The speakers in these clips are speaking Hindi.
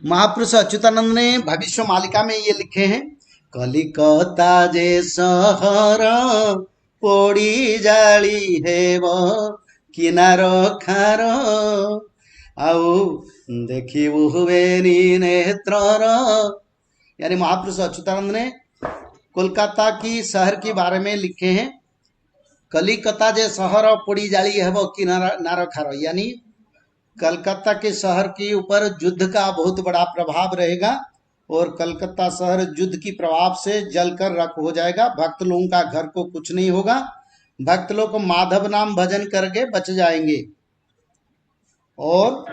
महापुरुष अच्युतानंद ने भविष्य मालिका में ये लिखे हैं, कलिकता जे सहर पोड़ी जाली हेब किनार खार आउ देखिबु हुएनी नेत्रर। यानी महापुरुष अच्युतानंद ने कोलकाता की शहर के बारे में लिखे हैं, कलिकता जे शहर पोड़ी जाली हेब किनार खार, यानी कलकत्ता के शहर के ऊपर युद्ध का बहुत बड़ा प्रभाव रहेगा और कलकत्ता शहर युद्ध की प्रभाव से जलकर राख हो जाएगा। भक्त लोगों का घर को कुछ नहीं होगा, भक्त लोग माधव नाम भजन करके बच जाएंगे। और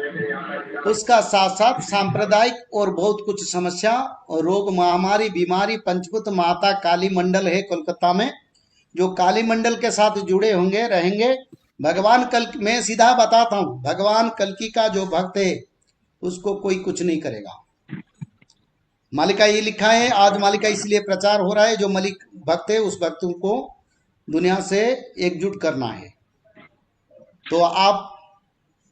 उसका साथ साथ सांप्रदायिक और बहुत कुछ समस्या और रोग महामारी बीमारी पंचभूत माता काली मंडल है कोलकाता में, जो काली मंडल के साथ जुड़े होंगे रहेंगे। भगवान कल मैं सीधा बताता हूं, भगवान कल्कि का जो भक्त है उसको कोई कुछ नहीं करेगा। मालिका ये लिखा है, आज मालिका इसलिए प्रचार हो रहा है, जो मलिक भक्त है उस भक्त को दुनिया से एकजुट करना है। तो आप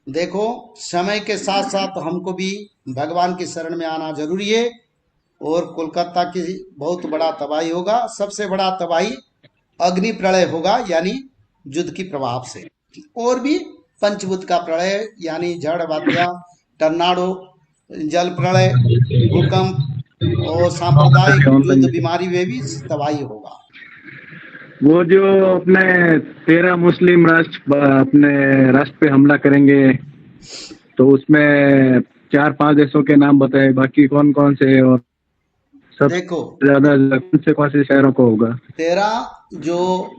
देखो, समय के साथ साथ हमको भी भगवान की शरण में आना जरूरी है। और कोलकाता की बहुत बड़ा तबाही होगा, सबसे बड़ा तबाही अग्नि प्रलय होगा, यानी युद्ध की प्रभाव से। और भी पंचभूत का प्रलय, यानी झड़ बात्या, टर्नाडो, जल प्रलय, भूकंप और सांप्रदायिक युद्ध बीमारी में भी तबाही होगा। वो जो अपने 13 मुस्लिम राष्ट्र अपने राष्ट्र पे हमला करेंगे, तो उसमें 4-5 देशों के नाम बताए, बाकी कौन कौन से और सब देखो ज्यादा कौन से शहरों को होगा? 13 जो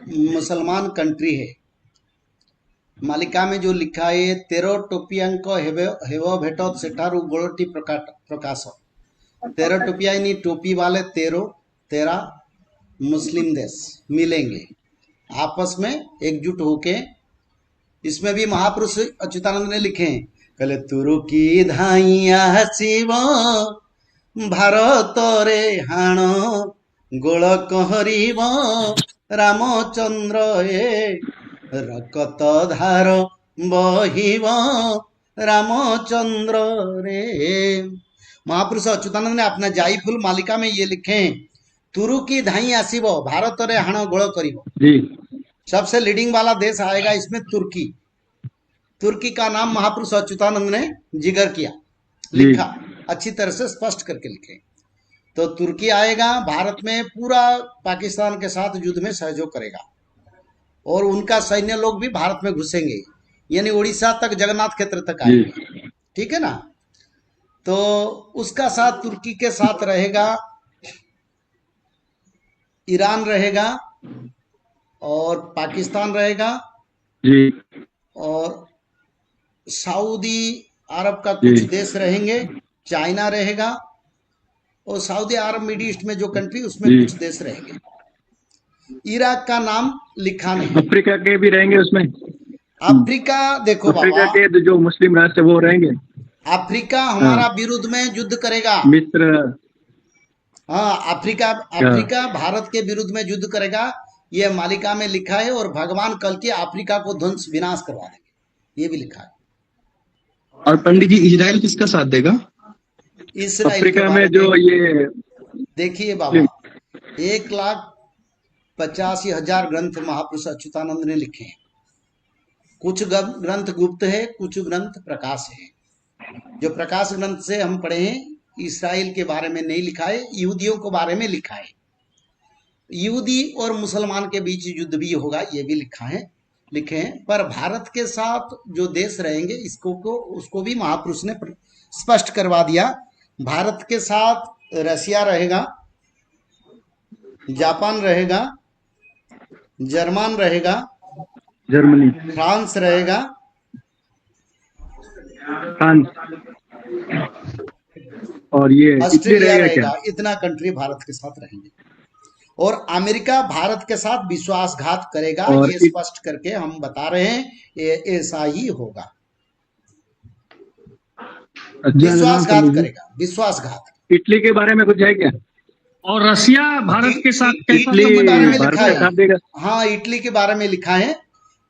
मुसलमान कंट्री है, मालिका में जो लिखा है 13 टोपियांक हेव भेटत सेठारु गोलटी प्रकाश। 13 टोपिया यानी टोपी वाले 13 मुस्लिम देश मिलेंगे आपस में एकजुट होके। इसमें भी महापुरुष अच्युतानंद ने लिखे हैं, कहले तुरु की धाइया शिव भारत रे हाण गोल कहरीब रामचंद्र ए रकत धार बहिब रामचंद्र रे। महापुरुष अच्युतानंद ने अपना जाई फूल मालिका में ये लिखे हैं, तुरु की धाई आसीब भारत रे हाण गोल करीब। सबसे लीडिंग वाला देश आएगा इसमें तुर्की। तुर्की का नाम महापुरुष अच्युतानंद ने जिगर किया, लिखा, अच्छी तरह से स्पष्ट करके लिखे। तो तुर्की आएगा, भारत में पूरा पाकिस्तान के साथ युद्ध में सहयोग करेगा और उनका सैन्य लोग भी भारत में घुसेंगे, यानी उड़ीसा तक, जगन्नाथ क्षेत्र तक आएंगे। ठीक है ना। तो उसका साथ तुर्की के साथ रहेगा ईरान रहेगा और पाकिस्तान रहेगा और सऊदी अरब का कुछ देश रहेंगे, चाइना रहेगा और सऊदी अरब मिडिल ईस्ट में जो कंट्री उसमें कुछ देश रहेंगे। इराक का नाम लिखा नहीं। अफ्रीका के भी रहेंगे उसमें। अफ्रीका देखो अफ्रीका बाबा, के जो मुस्लिम राष्ट्र वो रहेंगे। अफ्रीका हमारा विरुद्ध में युद्ध करेगा। मिस्र, हाँ, अफ्रीका भारत के विरुद्ध में युद्ध करेगा, ये मालिका में लिखा है। और भगवान कल के अफ्रीका को ध्वंस विनाश करवा देंगे, ये भी लिखा है। और पंडित जी, इजराइल किसका साथ देगा? इसराइल अफ्रीका में जो ये देखिए बाबा, 1,85,000 ग्रंथ महापुरुष अच्युतानंद ने लिखे हैं। कुछ ग्रंथ गुप्त है, कुछ ग्रंथ प्रकाश है। जो प्रकाश ग्रंथ से हम पढ़े हैं, इसराइल के बारे में नहीं लिखा है, यहूदियों के बारे में लिखा है। यहूदी और मुसलमान के बीच युद्ध भी होगा, ये भी लिखे हैं। पर भारत के साथ जो देश रहेंगे उसको भी महापुरुष ने स्पष्ट करवा दिया। भारत के साथ रसिया रहेगा, जापान रहेगा, जर्मन रहेगा, जर्मनी, फ्रांस रहेगा, और ये ऑस्ट्रेलिया रहेगा। इतना कंट्री भारत के साथ रहेंगे। और अमेरिका भारत के साथ विश्वासघात करेगा, ये स्पष्ट करके हम बता रहे हैं, ये ऐसा ही होगा। विश्वासघात करेगा, विश्वासघात। इटली के बारे में कुछ है क्या? और रसिया भारत के साथ इटली के बारे में लिखा है। हाँ, इटली के बारे में लिखा है।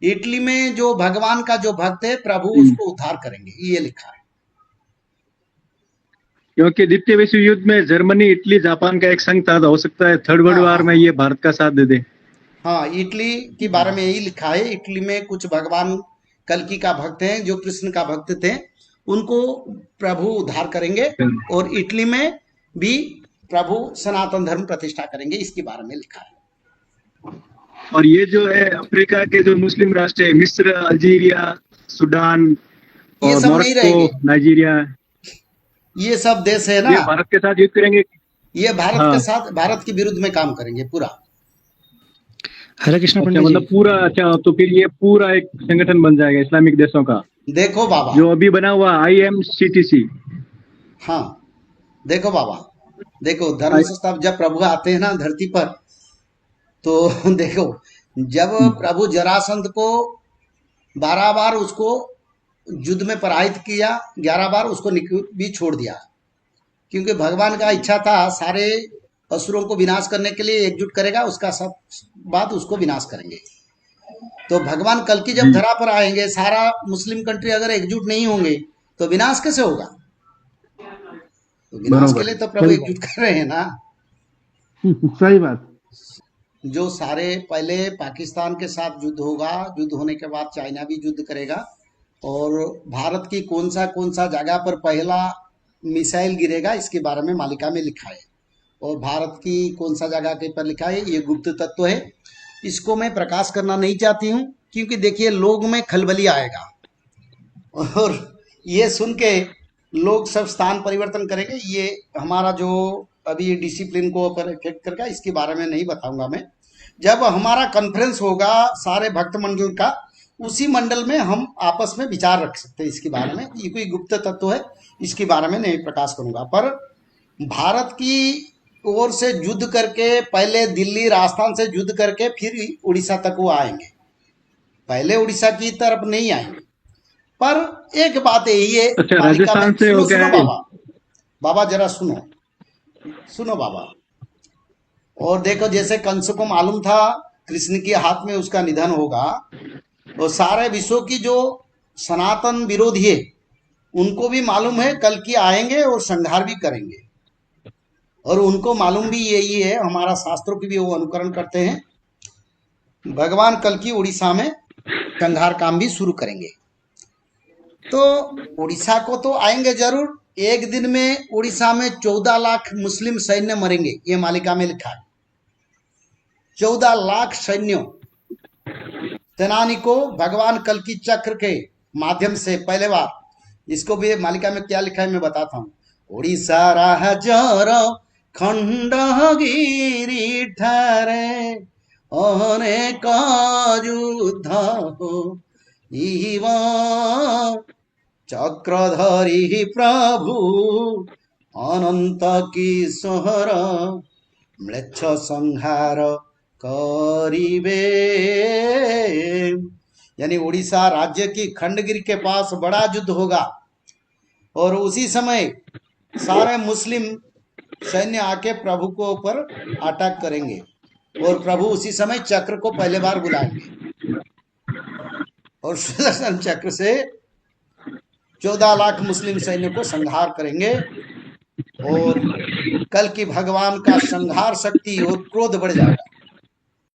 इटली में जो भगवान का जो भक्त है प्रभु उसको उद्धार करेंगे, ये लिखा है। क्योंकि द्वितीय विश्व युद्ध में जर्मनी, इटली, जापान का एक संघ था, तो हो सकता है थर्ड वर्ल्ड हाँ वार हाँ में ये भारत का साथ दे दे। हाँ, इटली के बारे में यही लिखा है। इटली में कुछ भगवान कल्कि का भक्त हैं जो कृष्ण का भक्त थे, उनको प्रभु उद्धार करेंगे, और इटली में भी प्रभु सनातन धर्म प्रतिष्ठा करेंगे, इसके बारे में लिखा है। और ये जो है अफ्रीका के जो मुस्लिम राष्ट्र है, मिस्र, अल्जीरिया, सूडान ये और सब नहीं मोरक्को, रहेंगे, नाइजीरिया, ये सब देश है ना, ये भारत के साथ युद्ध करेंगे। ये भारत हाँ, के साथ, भारत के विरुद्ध में काम करेंगे पूरा। हरे कृष्ण अच्छा, पंडित जी। मतलब पूरा, अच्छा, तो फिर ये पूरा एक संगठन बन जाएगा इस्लामिक देशों का, देखो बाबा, जो अभी बना हुआ IMCTC। हाँ देखो बाबा, देखो धर्म संस्थापक जब प्रभु आते हैं ना धरती पर, तो देखो जब प्रभु जरासंध को 12 बार उसको युद्ध में पराजित किया, 11 बार उसको भी छोड़ दिया, क्योंकि भगवान का इच्छा था सारे असुरों को विनाश करने के लिए एकजुट करेगा, उसका सब बात उसको विनाश करेंगे। तो भगवान कल की जब धरा पर आएंगे, सारा मुस्लिम कंट्री अगर एकजुट नहीं होंगे तो विनाश कैसे होगा? तो विनाश के बरोबर, लिए तो प्रभु एकजुट कर रहे हैं ना। सही बात। जो सारे पहले पाकिस्तान के साथ युद्ध होगा, युद्ध होने के बाद चाइना भी युद्ध करेगा, और भारत की कौन सा जगह पर पहला मिसाइल गिरेगा, इसके बारे में मालिका में लिखा है। और भारत की कौन सा जगह के पर लिखा है, ये गुप्त तत्व है, इसको मैं प्रकाश करना नहीं चाहती हूँ, क्योंकि देखिए लोग में खलबली आएगा, और ये सुन के लोग सब स्थान परिवर्तन करेंगे। ये हमारा जो अभी डिसिप्लिन को ऊपर इफेक्ट करेगा, इसके बारे में नहीं बताऊंगा मैं। जब हमारा कॉन्फ्रेंस होगा सारे भक्त मंडल का, उसी मंडल में हम आपस में विचार रख सकते हैं इसके बारे में। ये कोई गुप्त तत्व है, इसके बारे में नहीं प्रकाश करूंगा। पर भारत की ओर से युद्ध करके, पहले दिल्ली राजस्थान से युद्ध करके फिर उड़ीसा तक वो आएंगे, पहले उड़ीसा की तरफ नहीं आएंगे। पर एक बात यही है, अच्छा, मालिका में राजस्थान से सुनो हो गया सुनो है। बाबा, बाबा जरा सुनो, सुनो बाबा। और देखो जैसे कंस को मालूम था कृष्ण के हाथ में उसका निधन होगा, और सारे विश्व की जो सनातन विरोधी है उनको भी मालूम है कल की आएंगे और संहार भी करेंगे, और उनको मालूम भी यही है, हमारा शास्त्रों की भी वो अनुकरण करते हैं, भगवान कल की उड़ीसा में संहार काम भी शुरू करेंगे। तो उड़ीसा को तो आएंगे जरूर। एक दिन में उड़ीसा में 14 लाख मुस्लिम सैन्य मरेंगे, ये मालिका में लिखा है। 14 लाख सैन्यों सेनानी को भगवान कल की चक्र के माध्यम से पहले बार, इसको भी मालिका में क्या लिखा है मैं बताता हूँ। उड़ीसा राजर खंडगिरी ठारे अनेक युद्ध हो, चक्रधरी प्रभु अनंत किशोर म्लेच्छ संहार करिबे। यानी उड़ीसा राज्य की खंडगिरी के पास बड़ा युद्ध होगा, और उसी समय सारे मुस्लिम सैन्य आके प्रभु को ऊपर अटैक करेंगे, और प्रभु उसी समय चक्र को पहले बार बुलाएंगे, और सुदर्शन चक्र से 14 लाख मुस्लिम सैन्य को संहार करेंगे, और कल की भगवान का संहार शक्ति और क्रोध बढ़ जाएगा।